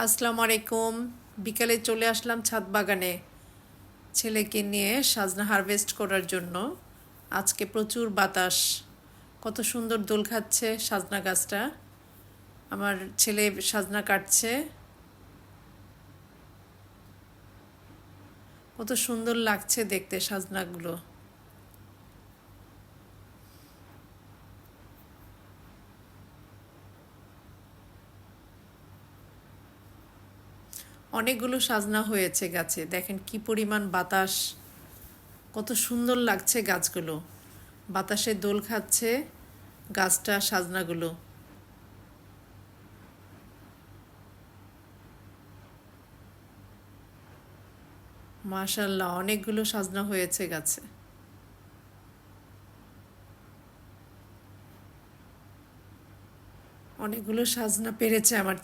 আসসালামু আলাইকুম। বিকালে চলে আসলাম ছাদ বাগানে ছেলেকে নিয়ে সাজনা হারভেস্ট করার জন্য। আজকে প্রচুর বাতাস, কত সুন্দর দোল খাচ্ছে সাজনা গাছটা। আমার ছেলে সাজনা কাটছে, কত সুন্দর লাগছে দেখতে সাজনাগুলো। অনেকগুলো সাজনা হয়েছে গাছে, দেখেন কি পরিমাণ বাতাস, কত সুন্দর লাগছে গাছগুলো। বাতাসে দোল খাচ্ছে গাছটা, সাজনাগুলো। মাশাল্লাহ, অনেকগুলো সাজনা হয়েছে গাছে। অনেকগুলো সাজনা পেরেছে আমার